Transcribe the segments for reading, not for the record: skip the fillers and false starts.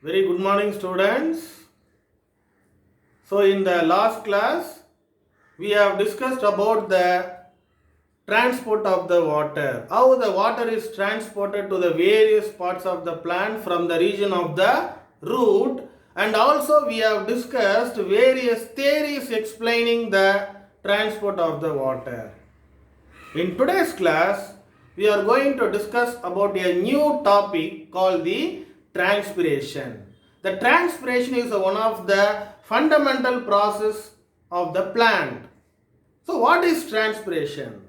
Very good morning, students. So, in the last class, we have discussed about the transport of the water, how the water is transported to the various parts of the plant from the region of the root, and also we have discussed various theories explaining the transport of the water. In today's class, we are going to discuss about a new topic called the transpiration. The transpiration is one of the fundamental process of the plant. So what is transpiration?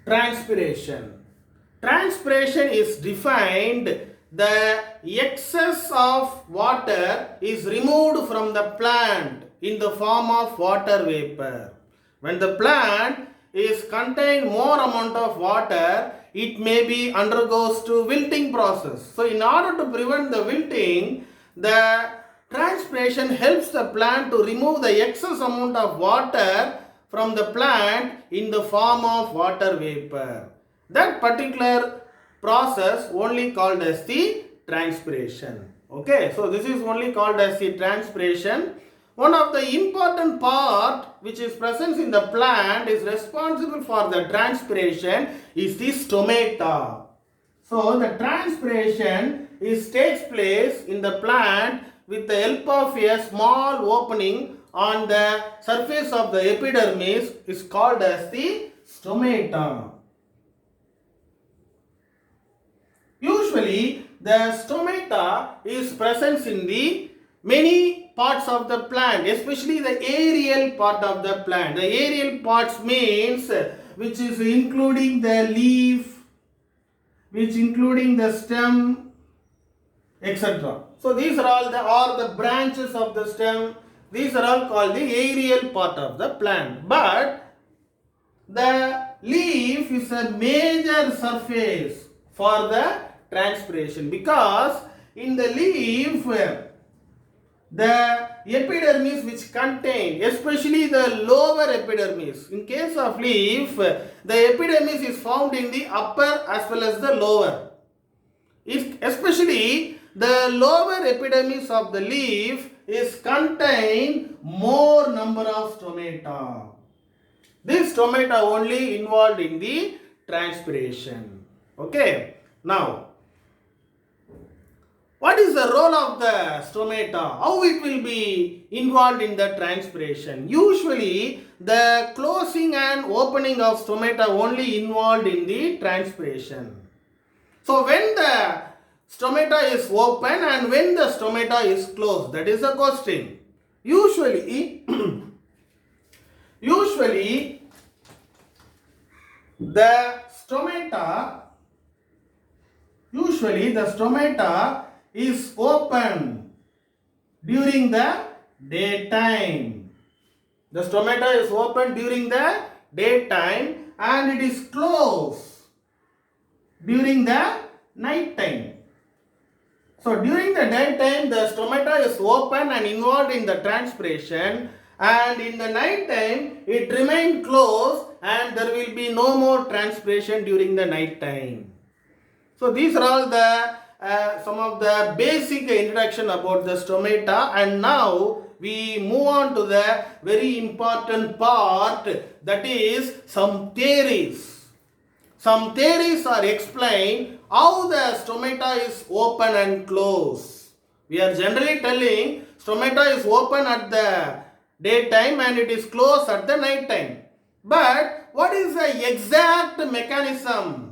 Transpiration. Transpiration is defined the excess of water is removed from the plant in the form of water vapor. When the plant is contain more amount of water, it may be undergoes to wilting process. So in order to prevent the wilting, the transpiration helps the plant to remove the excess amount of water from the plant in the form of water vapor. That particular process only called as the transpiration. Okay, so this is only called as the transpiration. One of the important part which is present in the plant is responsible for the transpiration is the stomata. So the transpiration takes place in the plant with the help of a small opening on the surface of the epidermis is called as the stomata. Usually the stomata is present in the many parts of the plant, especially the aerial part of the plant. The aerial parts means which is including the leaf, which including the stem, etc. So these are all the branches of the stem. These are all called the aerial part of the plant. But the leaf is a major surface for the transpiration, because in the leaf the epidermis which contain, especially the lower epidermis. In case of leaf, the epidermis is found in the upper as well as the lower. Especially the lower epidermis of the leaf is contain more number of stomata. This stomata only involved in the transpiration. Okay. Now, what is the role of the stomata? How it will be involved in the transpiration? Usually, the closing and opening of stomata only involved in the transpiration. So, when the stomata is open and when the stomata is closed, that is the question. Usually, the stomata is open during the daytime. The stomata is open during the daytime and it is closed during the night time. So during the daytime the stomata is open and involved in the transpiration, and in the night time it remains closed and there will be no more transpiration during the night time. So these are all the some of the basic introduction about the stomata, and now we move on to the very important part, that is some theories. Some theories are explained how the stomata is open and closed. We are generally telling stomata is open at the daytime and it is closed at the night time. But what is the exact mechanism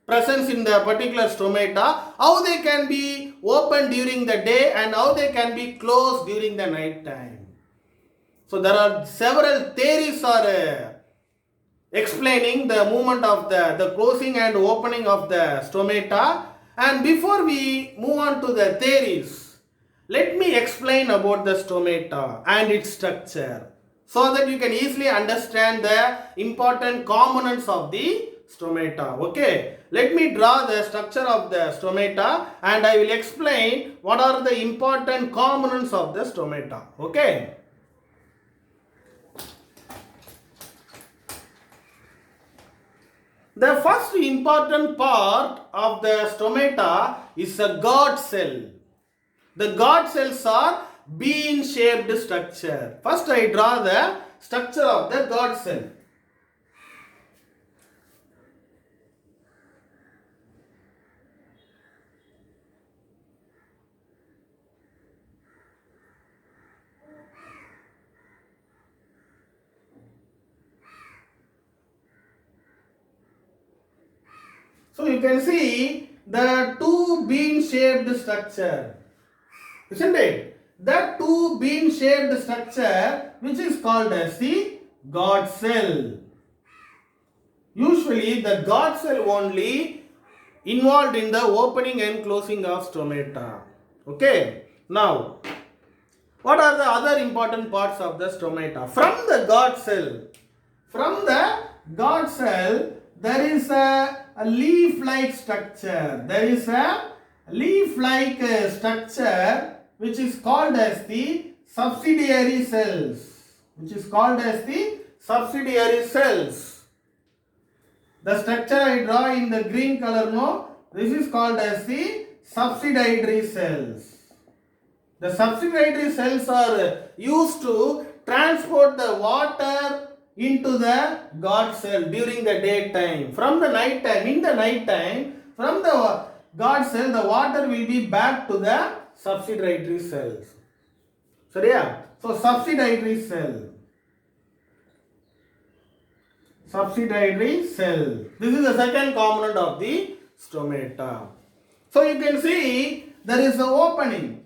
presence in the particular stomata, how they can be open during the day and how they can be closed during the night time? So there are several theories are explaining the movement of the closing and opening of the stomata. And before we move on to the theories, let me explain about the stomata and its structure, so that you can easily understand the important components of the stomata. Okay, let me draw the structure of the stomata and I will explain what are the important components of the stomata. Okay. The first important part of the stomata is a guard cell. The guard cells are bean-shaped structure. First I draw the structure of the guard cell. So you can see the two bean-shaped structure, isn't it? The two bean-shaped structure which is called as the guard cell. Usually the guard cell only involved in the opening and closing of stomata. Okay. Now, what are the other important parts of the stomata? From the guard cell, there is a leaf-like structure. There is a leaf-like structure which is called as the subsidiary cells. The structure I draw in the green color, no? This is called as the subsidiary cells. The subsidiary cells are used to transport the water into the guard cell during the daytime. From the night time, from the guard cell, the water will be back to the subsidiary cells. Sorry, so subsidiary cell. This is the second component of the stomata. So you can see there is an opening.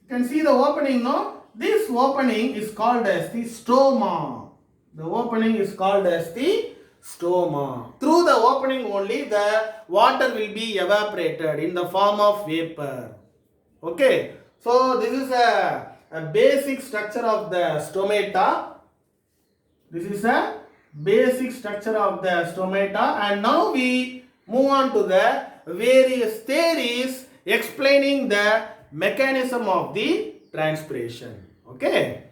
You can see the opening, no? This opening is called as the stoma. The opening is called as the stoma. Through the opening only the water will be evaporated in the form of vapor. Okay. So this is a basic structure of the stomata. And now we move on to the various theories explaining the mechanism of the transpiration. Okay.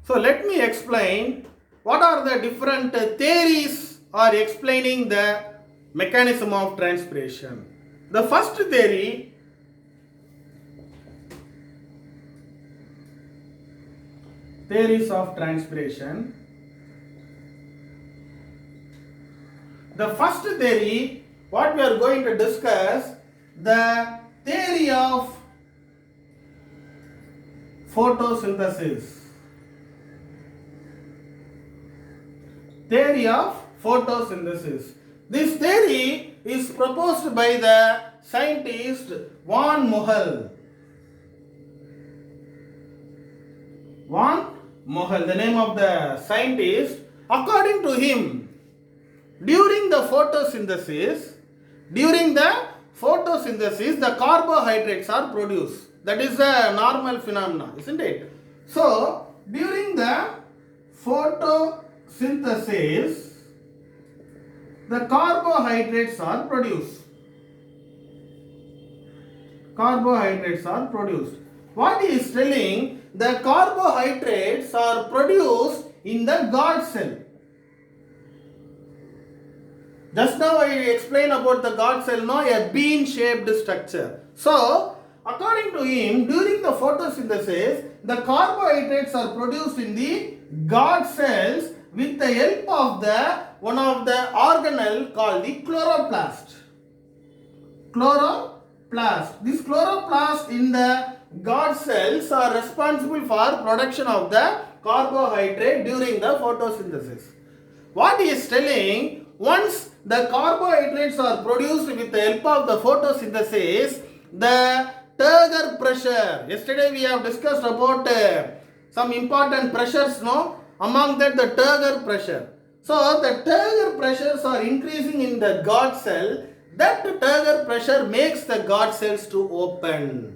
So let me explain what are the different theories are explaining the mechanism of transpiration. The first theory, theories of transpiration. The first theory, what we are going to discuss, the theory of photosynthesis. This theory is proposed by the scientist von Mohl. The name of the scientist. According to him, during the photosynthesis, the carbohydrates are produced. That is a normal phenomenon, isn't it? So, during the photosynthesis, the carbohydrates are produced. What he is telling, the carbohydrates are produced in the guard cell. Just now I explained about the guard cell, no? A bean-shaped structure. So, according to him, during the photosynthesis, the carbohydrates are produced in the guard cells with the help of one of the organelle called the chloroplast. This chloroplast in the guard cells are responsible for production of the carbohydrate during the photosynthesis. What he is telling, once the carbohydrates are produced with the help of the photosynthesis, the turgor pressure. Yesterday we have discussed about some important pressures, no? Among that the turgor pressure. So the turgor pressures are increasing in the guard cell. That turgor pressure makes the guard cells to open.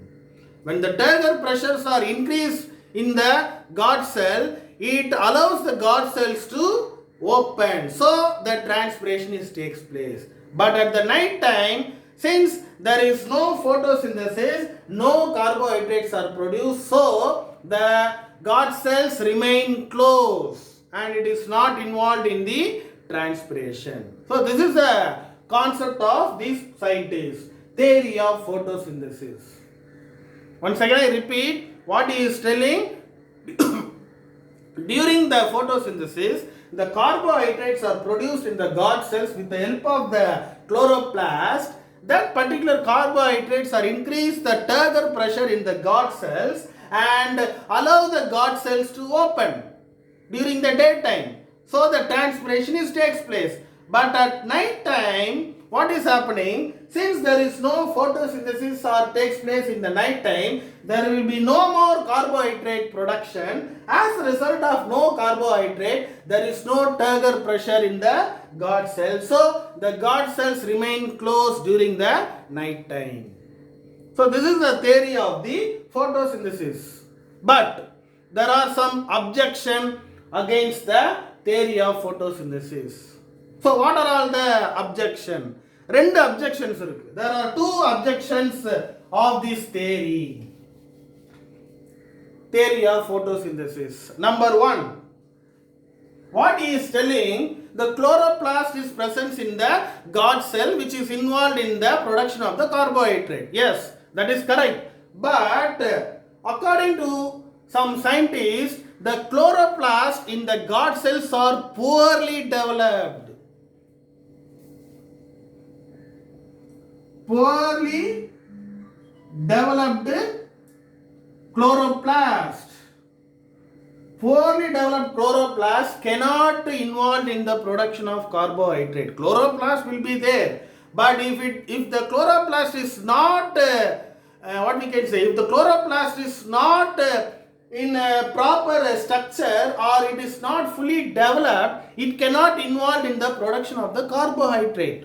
When the turgor pressures are increased in the guard cell, it allows the guard cells to open. So the transpiration takes place. But at the night time, since there is no photosynthesis, no carbohydrates are produced, so the guard cells remain closed and it is not involved in the transpiration. So this is the concept of these scientists, theory of photosynthesis. Once again I repeat what he is telling. During the photosynthesis, the carbohydrates are produced in the guard cells with the help of the chloroplast. That particular carbohydrates are increase the turgor pressure in the guard cells and allow the guard cells to open during the daytime. So the transpiration takes place. But at night time, what is happening? Since there is no photosynthesis or takes place in the night time, there will be no more carbohydrate production. As a result of no carbohydrate, there is no turgor pressure in the guard cells. So the guard cells remain closed during the night time. So this is the theory of the photosynthesis. But there are some objections against the theory of photosynthesis. So what are all the objections? ரெண்டு objections இருக்கு. There are two objections of this theory of photosynthesis. Number one, what he is telling, the chloroplast is present in the guard cell which is involved in the production of the carbohydrate. Yes, that is correct. But according to some scientists, the chloroplast in the guard cells are poorly developed. Poorly developed chloroplast. Poorly developed chloroplast cannot involved in the production of carbohydrate. Chloroplast will be there, but if the chloroplast is not what we can say, if the chloroplast is not in a proper structure or it is not fully developed, it cannot involved in the production of the carbohydrate.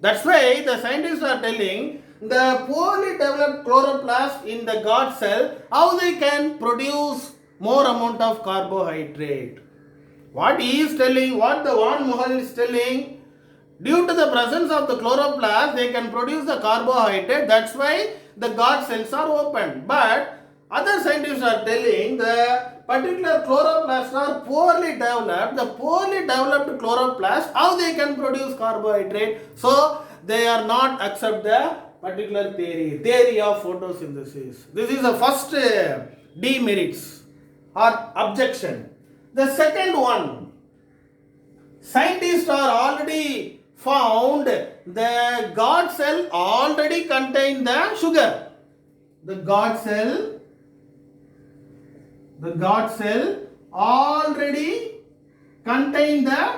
That's why the scientists are telling the poorly developed chloroplast in the guard cell, how they can produce more amount of carbohydrate. What he is telling, what the Van Muhal is telling, due to the presence of the chloroplast, they can produce the carbohydrate. That's why the guard cells are open. But other scientists are telling the particular chloroplasts are poorly developed. The poorly developed chloroplast, how they can produce carbohydrate? So they are not accept the particular theory of photosynthesis. This is the first demerits or objection. The second one, scientists are already found the guard cell already contain the sugar. The guard cell already contain the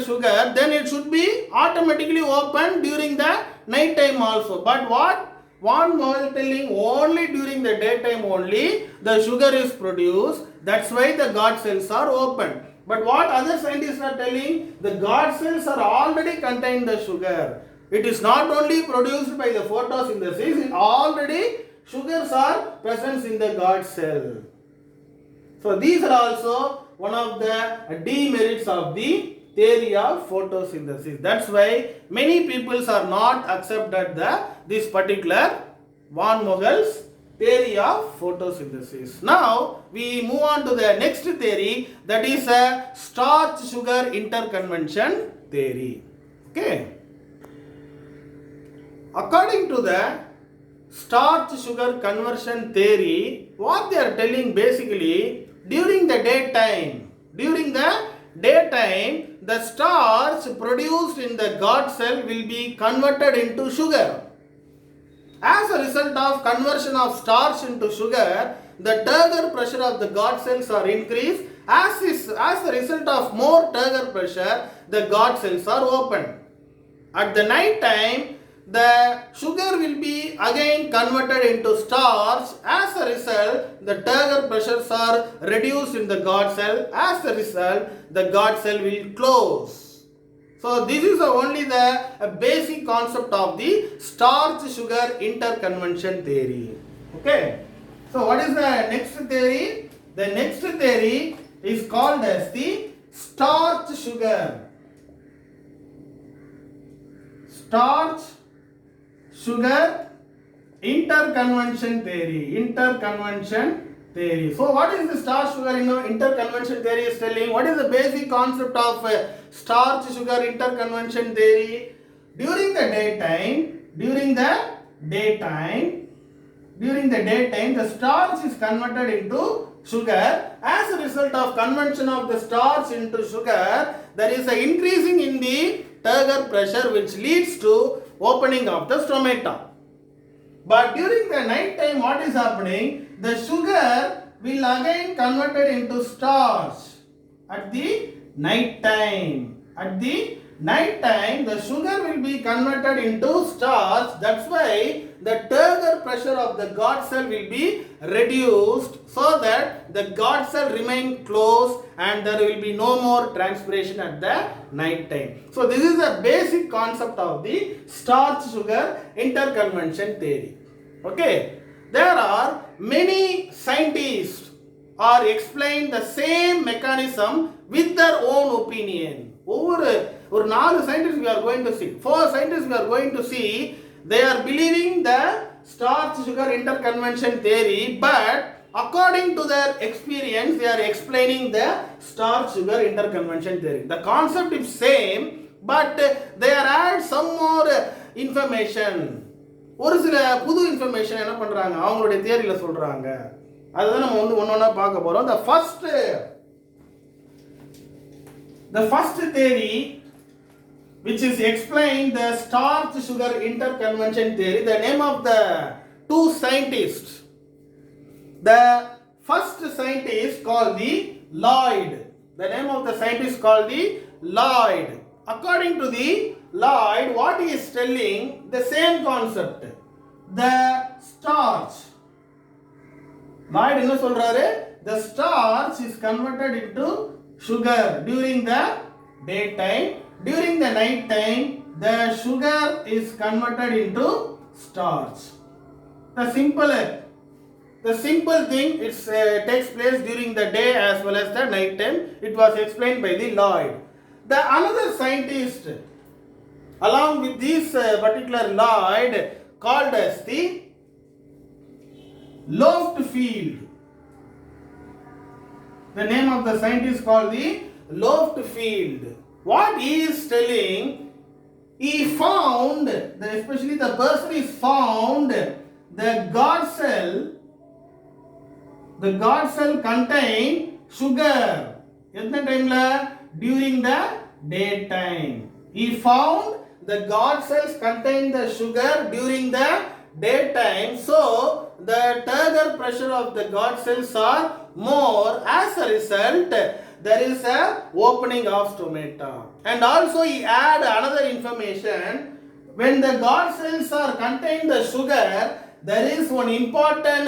sugar. Then it should be automatically open during the night time also. But what Van Muhal telling, only during the daytime only the sugar is produced. That's why the guard cells are open. But what other scientists are telling, the guard cells are already contain the sugar. It is not only produced by the photosynthesis, already sugars are present in the guard cell. So these are also one of the demerits of the theory of photosynthesis. That's why many peoples are not accepted this particular Van Muhal's theory of photosynthesis. Now we move on to the next theory, that is a starch sugar interconversion theory. Okay. According to the starch sugar conversion theory, what they are telling basically, during the daytime, the starch produced in the guard cell will be converted into sugar. As a result of conversion of starch into sugar, the turgor pressure of the guard cells are increased. As a result of more turgor pressure, the guard cells are open. At the night time, the sugar will be again converted into starch. As a result, the turgor pressures are reduced in the guard cell. As a result, the guard cell will close. So this is only the basic concept of the starch sugar interconversion theory. Okay. So what is the next theory? The next theory is called as the starch sugar. Starch sugar interconversion theory. Interconversion theory. So what is the starch sugar interconvention theory is telling? What is the basic concept of starch sugar interconvention theory? During the daytime, the starch is converted into sugar. As a result of conversion of the starch into sugar, there is an increasing in the turgor pressure which leads to opening of the stomata. But during the night time, what is happening? The sugar will again converted into starch at the night time. At the night time, the sugar will be converted into starch. That's why the turgor pressure of the guard cell will be reduced so that the guard cell remain closed and there will be no more transpiration at the night time. So this is the basic concept of the starch sugar interconvention theory. Okay. There are many scientists are explain the same mechanism with their own opinion. Over 4 scientists we are going to see. 4 scientists we are going to see. They are believing the starch sugar interconvention theory, but according to their experience, they are explaining the starch sugar interconvention theory. The concept is same, but they are add some more information. ஒரு சில புது information என்ன பண்றாங்க அவங்களுடைய தியரியில சொல்றாங்க. அதுதான் நம்ம ஒவ்வொண்ணா பார்க்க போறோம். The first theory which is explained the starch sugar interconvention theory, the name of the 2 scientists. The first scientist called the Lloyd. The name of the scientist called the Lloyd. According to the Lloyd, what he is telling, the same concept. The starch. Lloyd என்ன சொல்றாரு? The starch is converted into sugar during the daytime. During the night time, the sugar is converted into starch. The simple thing, it takes place during the day as well as the night time. It was explained by the Lloyd. The another scientist along with this particular Lloyd called as the Loftfield. The name of the scientist called the Loftfield. What he is telling, he found, especially the person is found the guard cell contain sugar. At the time during the daytime. He found the guard cells contain the sugar during the daytime. So the turgor pressure of the guard cells are more. As a result, there is a opening of stomata. And also he add another information. When the guard cells are contain the sugar, there is one important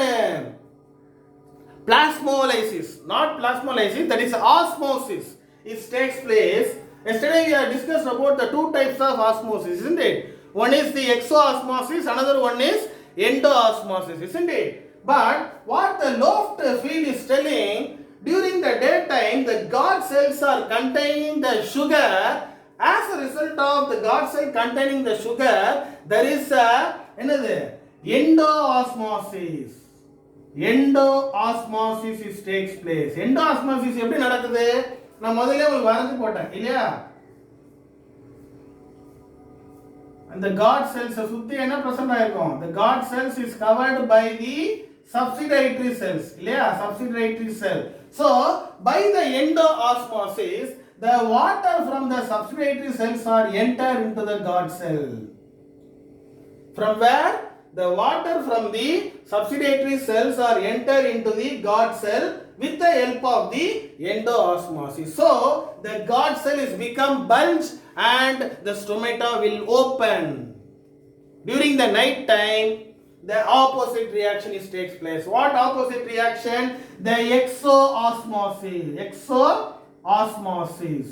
plasmolysis. Not plasmolysis, that is osmosis. It takes place. Yesterday we have discussed about the 2 types of osmosis, isn't it? One is the exoosmosis, another one is endoosmosis, isn't it? But what the Loftfield is telling, during the daytime the guard cells are containing the sugar. As a result of the guard cell containing the sugar, there is a endoosmosis. Endoosmosis takes place. Endoosmosis எப்படி நடக்குது? நான் முதல்ல உங்களுக்கு வரைஞ்சு போட்டேன் இல்லையா? அந்த guard cells சுத்தி என்ன பிரசன்ட் ஆயிருக்கும்? The guard cells is covered by the subsidiary cells இல்லையா? Subsidiary cell. So by the endoosmosis, the water from the subsidiary cells are enter into the guard cell. From where? The water from the subsidiary cells are enter into the guard cell with the help of the endoosmosis. So the guard cell is become bulge and the stomata will open. During the night time, the opposite reaction takes place. What opposite reaction? The exoosmosis.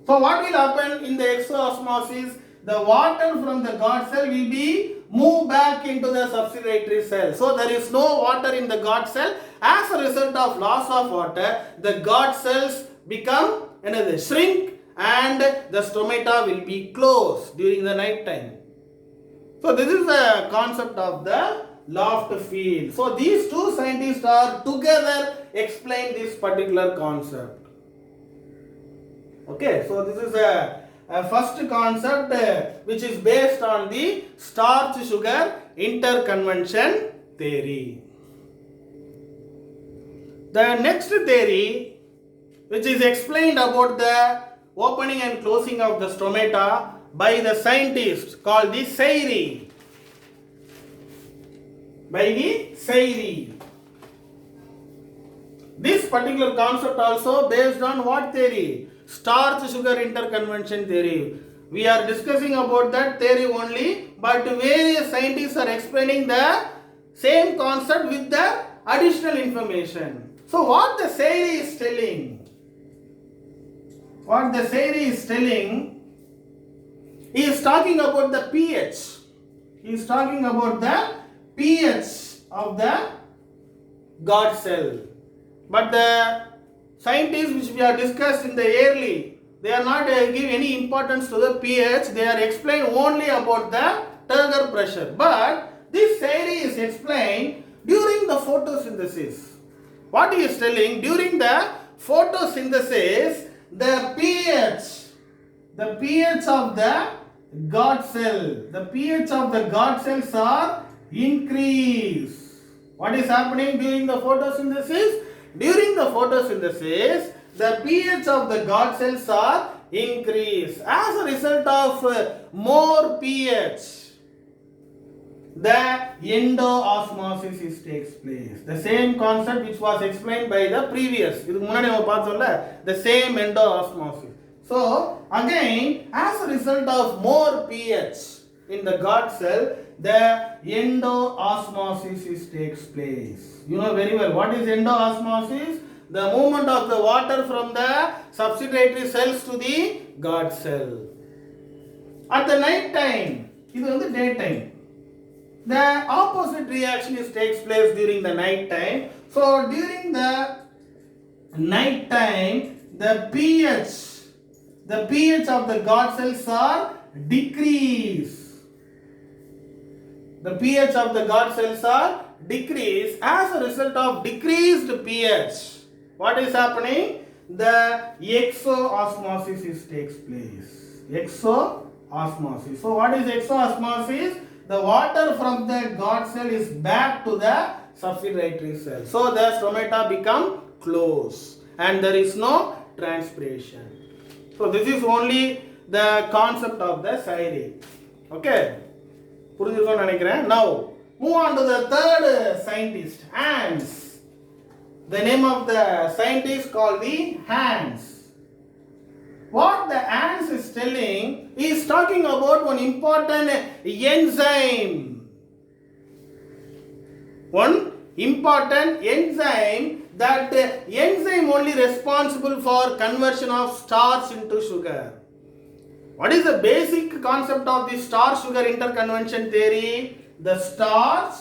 So what will happen in the exoosmosis? The water from the guard cell will be moved back into the subsidiary cell. So there is no water in the guard cell. As a result of loss of water, the guard cells become shrink and the stomata will be closed during the night time. So this is the concept of the Loft field. So these two scientists are together explain this particular concept. Okay, so this is a first concept which is based on the starch sugar interconvention theory. The next theory, which is explained about the opening and closing of the stomata by the scientist called the Sayre. By the Sayre. This particular concept also based on what theory? Starch sugar interconvention theory. We are discussing about that theory only, but various scientists are explaining the same concept with the additional information. So what the Sayre is telling? What the Sayre is telling, he is talking about the pH. He is talking about the pH of the God cell. But the scientists which we have discussed in the early, they are not give any importance to the pH. They are explain only about the turgor pressure. But this Sayre is explained during the photosynthesis. What he is telling, during the photosynthesis, the pH of the God cell, the pH of the God cells are increased. What is happening during the photosynthesis? During the photosynthesis, the pH of the God cells are increased. As a result of more pH, the endoosmosis takes place. The same concept which was explained by the previous. The same endoosmosis. So, again, as a result of more pH in the God cell, the endoosmosis takes place. You know very well what is endoosmosis? The movement of the water from the subsidiary cells to the God cell. At the night time, this is the daytime. The opposite reaction takes place during the night time. So during the night time, the pH of the God cells are decreased. The pH of the God cells are decreased. As a result of decreased pH, what is happening? The exoosmosis takes place. Exoosmosis. So what is exoosmosis? The water from the God cell is back to the subsidiary cell. So the stomata become closed and there is no transpiration. So this is only the concept of the Sayre. Okay. Now move on to the third scientist, Hans. The name of the scientist called the Hans. What the Hans is telling, he is talking about one important enzyme. One important enzyme, that enzyme only responsible for conversion of starch into sugar. What is the basic concept of the starch-sugar interconvention theory? The starch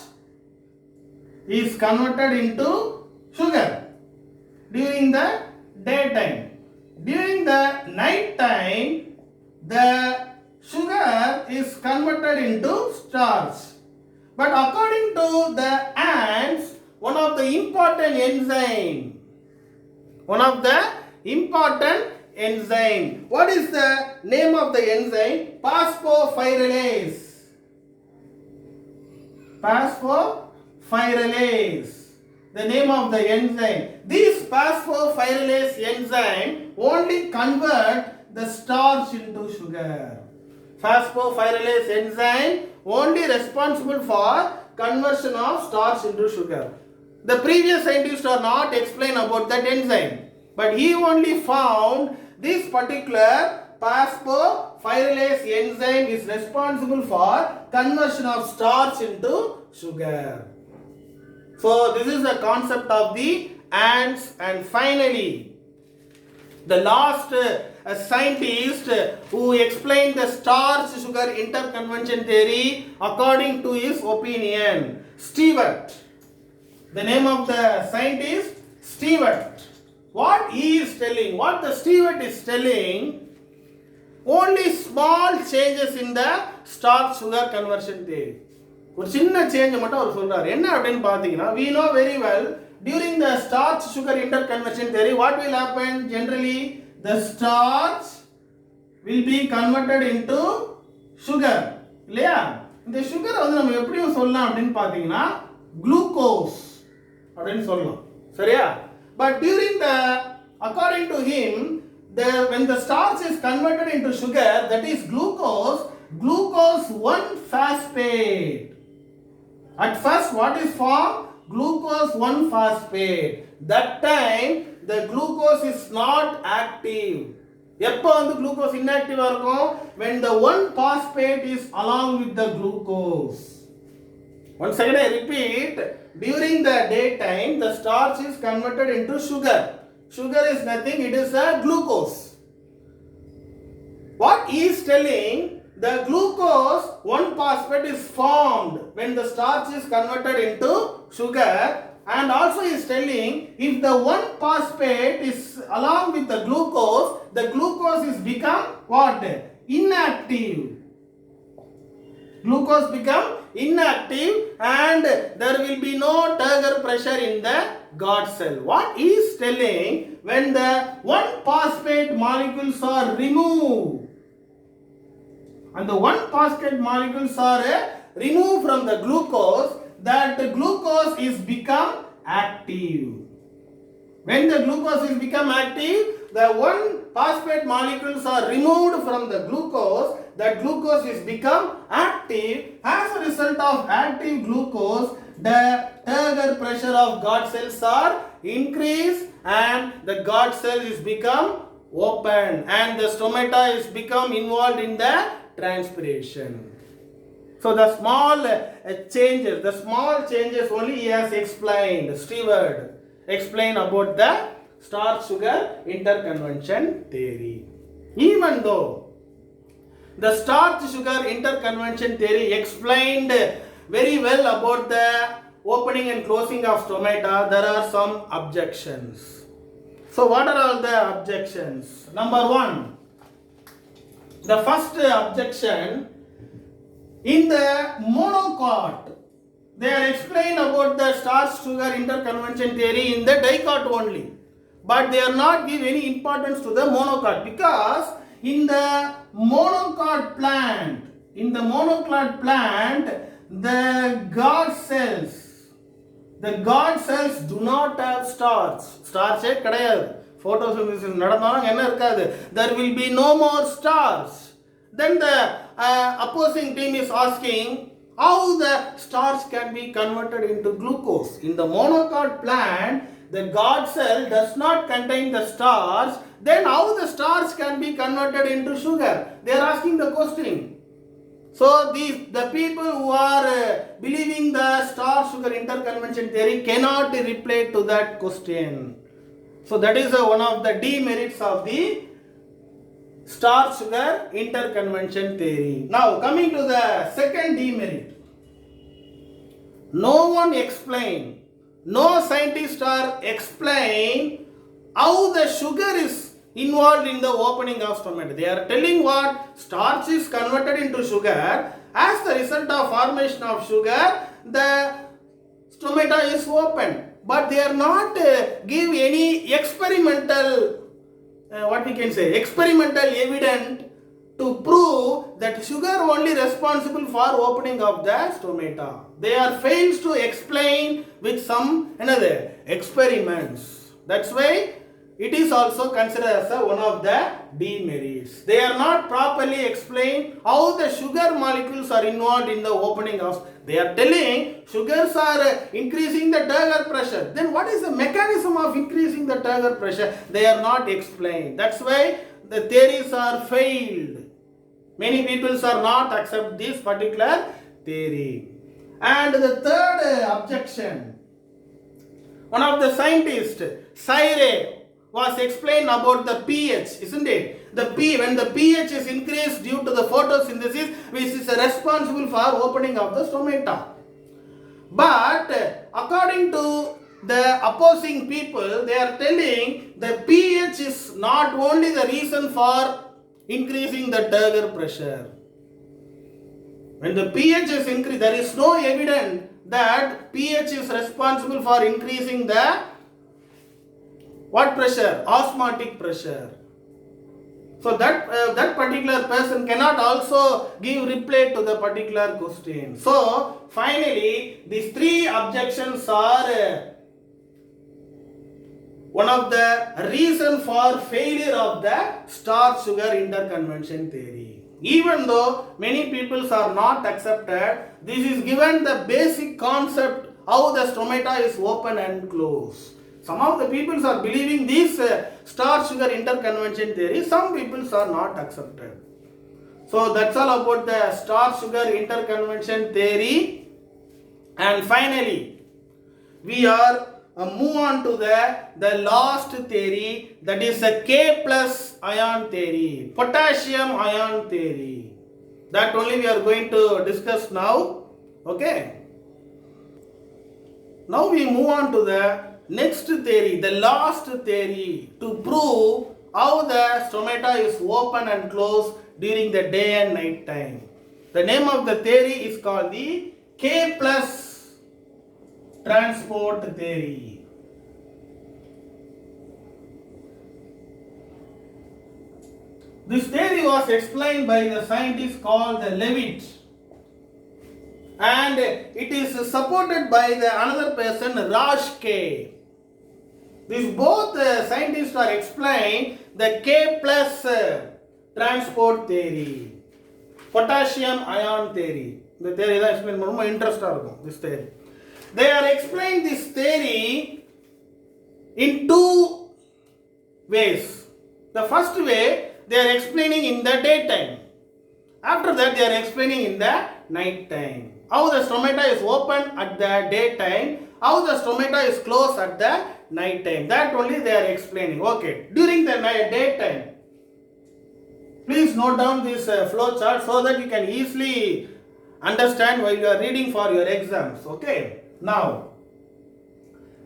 is converted into sugar during the daytime. During the night time, the sugar is converted into starch. But according to the ants, one of the important enzyme. What is the name of the enzyme? Phosphorylase. The name of the enzyme. This phosphorylase enzyme only convert the starch into sugar. Phosphorylase enzyme only responsible for conversion of starch into sugar. The previous scientists are not explain about that enzyme, but he only found this particular phosphorylase enzyme is responsible for conversion of starch into sugar. So this is the concept of the ants. And finally, the last scientist who explained the starch-sugar interconvention theory according to his opinion, Stewart. The name of the scientist, Stewart. What he is telling, what the Stewart is telling, only small changes in the starch-sugar conversion theory. ஒரு சின்ன change மட்டும் அவர் சொல்றாரு. என்ன அப்படின்னு பார்த்தீங்கன்னா, we know very well during the starch sugar interconversion theory what will happen generally, the starch will be converted into sugar இல்லையா? இந்த சுகரை வந்து நம்ம எப்படியும் சொல்லலாம் அப்படின்னு பார்த்தீங்கன்னா குளுக்கோஸ் அப்படின்னு சொல்லலாம், சரியா? But during the, according to him, when the starch is converted into sugar, that is glucose 1-phosphate. At first what is formed? Glucose 1-phosphate. That time the glucose is not active. எப்போ வந்து glucose inactive இருக்கும்? When the 1-phosphate is along with the glucose. Once again I repeat, during the daytime the starch is converted into sugar. Sugar is nothing, it is a glucose. What he is telling, the glucose 1-phosphate is formed when the starch is converted into sugar, and also he is telling if the 1-phosphate is along with the glucose is become what? Inactive. Glucose become inactive and there will be no turgor pressure in the guard cell. What he is telling, when the 1-phosphate molecules are removed, and the 1-phosphate molecules are removed from the glucose, that the glucose is become active. When the glucose is become active, the 1-phosphate molecules are removed from the glucose, that glucose is become active. As a result of active glucose, the turgor pressure of guard cells are increased and the guard cell is become open and the stomata is become involved in the transpiration. So the small changes only he has explained. Stewart explained about the starch sugar interconversion theory. Even though the starch sugar interconversion theory explained very well about the opening and closing of stomata, there are some objections. So what are all the objections? Number 1, the first objection, in the monocot, they are explained about the starch sugar interconversion theory in the dicot only, but they are not give any importance to the monocot, because in the monocot plant, the guard cells do not have starch. Starch கிடையாது. Photosynthesis நடந்தாலும் என்ன இருக்காது? There will be no more starch. Then the opposing team is asking how the starch can be converted into glucose. In the monocot plant, the guard cell does not contain the starch. Then how the starch can be converted into sugar? They are asking the question. So the people who are believing the starch sugar interconversion theory cannot reply to that question. So that is one of the demerits of the starch sugar interconversion theory. Now coming to the second demerit. No one explained, no scientist are explain how the sugar is involved in the opening of stomata. They are telling what? Starch is converted into sugar. As the result of formation of sugar, the stomata is open. But they are not give any experimental experimental evidence to prove that sugar only responsible for opening of the stomata. They are fails to explain with some another experiments. That's why it is also considered as one of the demerits. They are not properly explained how the sugar molecules are involved in the opening of. They are telling sugars are increasing the turgor pressure. Then what is the mechanism of increasing the turgor pressure? They are not explained. That's why the theories are failed. Many people are not accept this particular theory. And the third objection, one of the scientists, Sayre, was explained about the pH, isn't it? When the pH is increased due to the photosynthesis, which is responsible for opening of the stomata. But according to the opposing people, they are telling the pH is not only the reason for increasing the turgor pressure. When the pH is increased, there is no evidence that pH is responsible for increasing the what pressure? Osmotic pressure. So that particular person cannot also give reply to the particular question. So finally, these three objections are one of the reason for failure of the starch-sugar interconvention theory. Even though many people are not accepted, this is given the basic concept how the stomata is open and closed. Some of the people are believing this starch-sugar interconvention theory. Some people are not accepted. So that's all about the starch-sugar interconvention theory. And finally, we are move on to the last theory, that is the K plus ion theory, potassium ion theory. That only we are going to discuss now. Okay. Now we move on to the next theory, the last theory, to prove how the stomata is open and closed during the day and night time. The name of the theory is called the K plus transport theory. This theory was explained by the scientist called Leavitt, and it is supported by the another person, Raschke. These both scientists are explained the K plus transport theory, potassium ion theory. The theory is explained more interesting. This theory. They are explaining this theory in two ways. The first way, they are explaining in the daytime. After that, they are explaining in the night time. How the stomata is open at the daytime, how the stomata is closed at the night time. That only they are explaining. Okay. During the daytime, please note down this flow chart so that you can easily understand while you are reading for your exams. Okay. Now,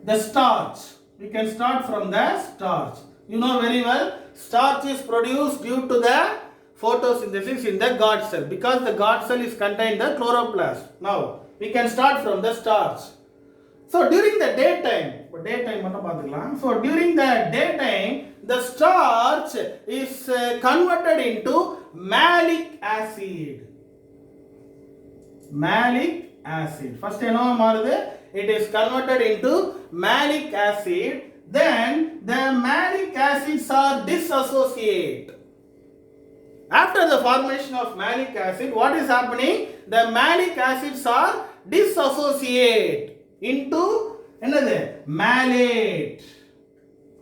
the starch. We can start from the starch. You know very well, starch is produced due to the photosynthesis in the guard cell, because the guard cell is contained the chloroplast. Now, we can start from the starch. So, during the daytime, so during the daytime, the starch is converted into malic acid. Malic acid. First, it is converted into malic acid. Then the malic acids are dissociate. After the formation of malic acid, what is happening? The malic acids are dissociate into malate.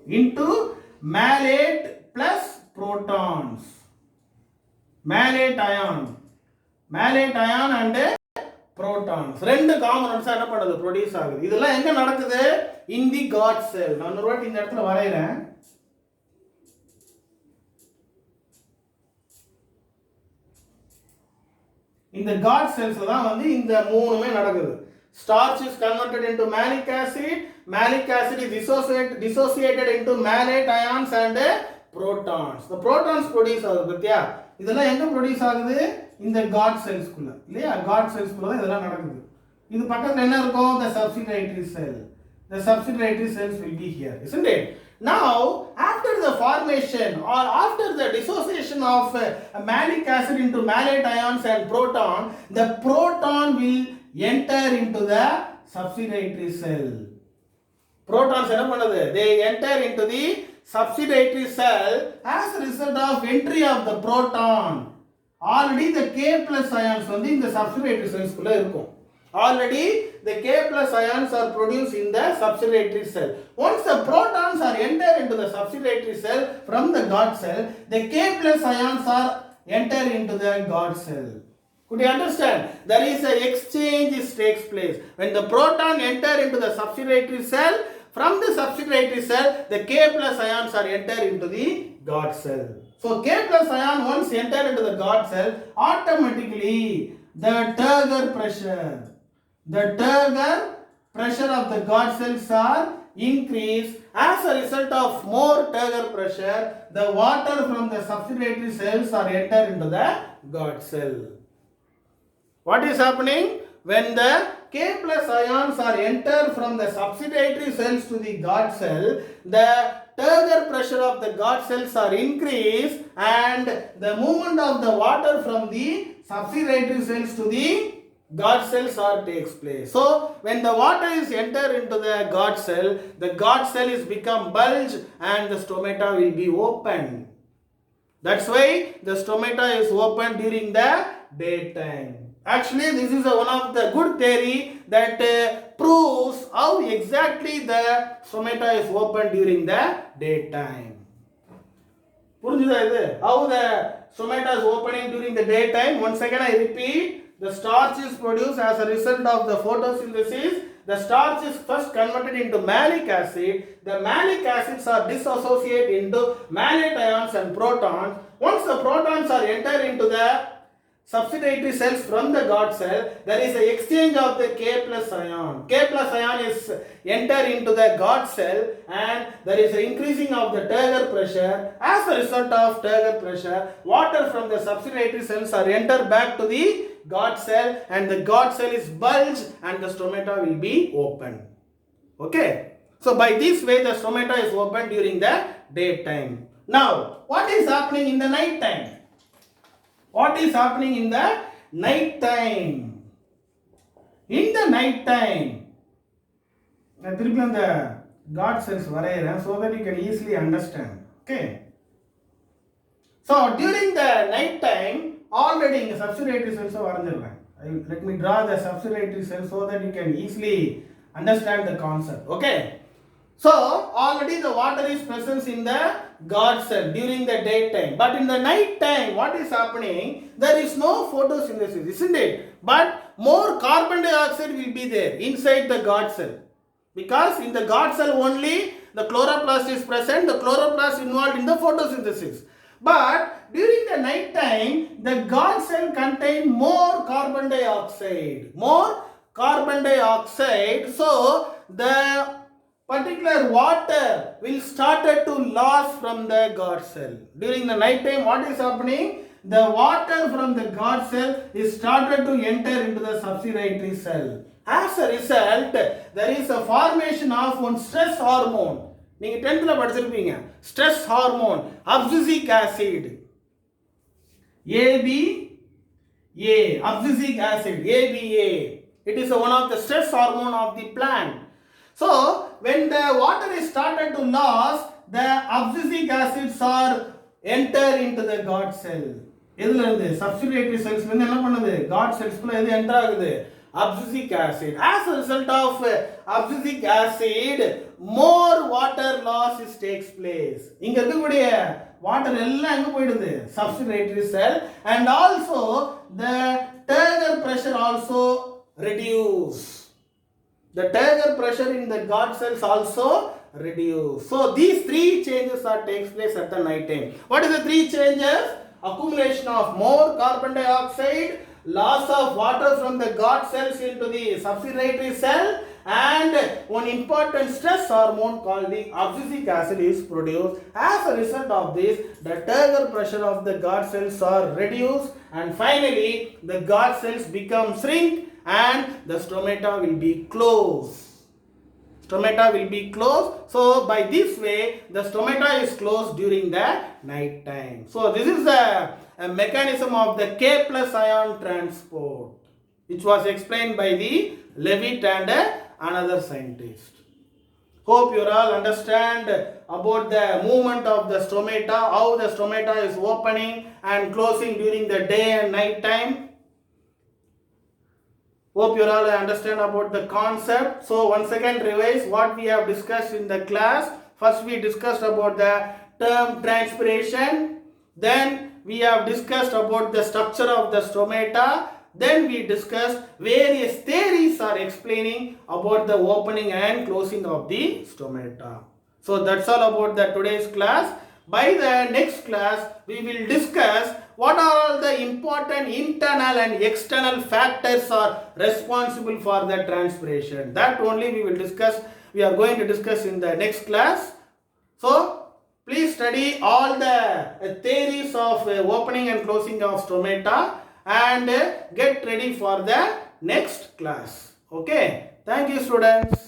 Into malate plus protons. Malate ion. Malate ion and protons. ரெண்டு components என்ன பண்ணுது produce ஆகுது. இதெல்லாம் எங்க நடக்குது? In the guard cell. நான் ஒரு வாட்டி இந்த இடத்துல வரையறேன். இந்த guard cells தான் வந்து இந்த மூணுமே நடக்குது. Starch is converted into malic acid. Malic acid is dissociated into malate ions and protons. The protons produce ஆகுது பத்தியா? இதெல்லாம் எங்க ப்ரொடியூஸ் ஆகுது? இந்த guard cells குள்ள. இல்லையா? guard cells குள்ள தான் இதெல்லாம் நடக்குது. இது பக்கத்துல என்ன இருக்கும்? The subsidiary cell. The subsidiary cells will be here, isn't it? Now, after the formation or after the dissociation of malic acid into malate ions and proton, the proton will enter into the subsidiary cell. Protons என்ன பண்ணுது? They enter into the subsidiary cell as a result of entry of the proton. Already the K plus ions வந்து இந்த subsidiary cells குள்ள இருக்கும். Already the K plus ions are produced in the subsidiary cell. Once the protons are entered into the subsidiary cell from the guard cell, the K plus ions are entered into the guard cell. Could you understand? There is an exchange takes place. When the proton enter into the subsidiary cell, from the subsidiary cell, the K plus ions are entered into the guard cell. So K plus ion once enter into the guard cell, automatically the turgor pressure of the guard cells are increased. As a result of more turgor pressure, the water from the subsidiary cells are entered into the guard cell. What is happening? When the K plus ions are entered from the substitutory cells to the guard cell, the turgor pressure of the guard cells are increased and the movement of the water from the substitutory cells to the guard cells are takes place. So when the water is enter into the guard cell is become bulge and the stomata will be open. That's why the stomata is open during the daytime. Actually, this is one of the good theory that proves how exactly the stomata is open during the daytime. How the stomata is opening during the daytime? Once again I repeat, the starch is produced as a result of the photosynthesis. The starch is first converted into malic acid. The malic acids are dissociated into malate ions and protons. Once the protons are entered into the substitutory cells from the guard cell, there is an exchange of the K plus ion. K plus ion is enter into the guard cell and there is an increasing of the turgor pressure. As a result of turgor pressure, water from the substitutory cells are enter back to the guard cell and the guard cell is bulged and the stomata will be open. Okay. So by this way the stomata is open during the daytime. Now what is happening in the night time? What is happening in the night time? In the night time, I திருப்பி அந்த guard cells வரையறேன் so that you can easily understand. Okay. So during the night time, already in the substitutory cells வரைஞ்சிருக்கேன். Let me draw the substitutory cells so that you can easily understand the concept. Okay. So already the water is present in the guard cell during the daytime, but in the night time what is happening? There is no photosynthesis, isn't it? But more carbon dioxide will be there inside the guard cell, because in the guard cell only the chloroplast is present, the chloroplast involved in the photosynthesis. But during the night time the guard cell contain more carbon dioxide, so the particular water will started to loss from the guard cell. During the night time what is happening? The water from the guard cell is started to enter into the substitutory cell. As a result, there is a formation of one stress hormone. நீங்க 10th ல படிச்சிருப்பீங்க. Stress hormone, abscisic acid. ABA, abscisic acid, ABA. It is one of the stress hormone of the plant. So when the water is started to loss, the abscisic acids are enter into the guard cell. எதுல இருந்து substitutory cells வந்து என்ன பண்ணுது? guard cells குள்ள எது enter ஆகுது? abscisic acid. As a result of abscisic acid, more water loss takes place. இங்க இருக்கக்கூடிய water எல்லாம் எங்க போயிடுது? substitutory cell, and also the turgor pressure also reduce. The turgor pressure in the guard cells also reduce. So these three changes are takes place at the night time. What is the three changes? Accumulation of more carbon dioxide, loss of water from the guard cells into the substitutory cell, and one important stress hormone called the abscisic acid is produced. As a result of this, the turgor pressure of the guard cells are reduced, and finally the guard cells become shrink and the stomata will be closed. Stomata will be closed. So by this way the stomata is closed during the night time. So this is a mechanism of the K plus ion transport, which was explained by the Levitt and another scientist. Hope you all understand about the movement of the stomata, how the stomata is opening and closing during the day and night time. Hope you all understand about the concept. So once again revise what we have discussed in the class. First we discussed about the term transpiration. Then we have discussed about the structure of the stomata. Then we discussed various theories are explaining about the opening and closing of the stomata. So that's all about the today's class. By the next class we will discuss what are all the important internal and external factors are responsible for the transpiration. That only we will discuss. We are going to discuss in the next class. So please study all the theories of opening and closing of stomata, and get ready for the next class. Okay. Thank you, students.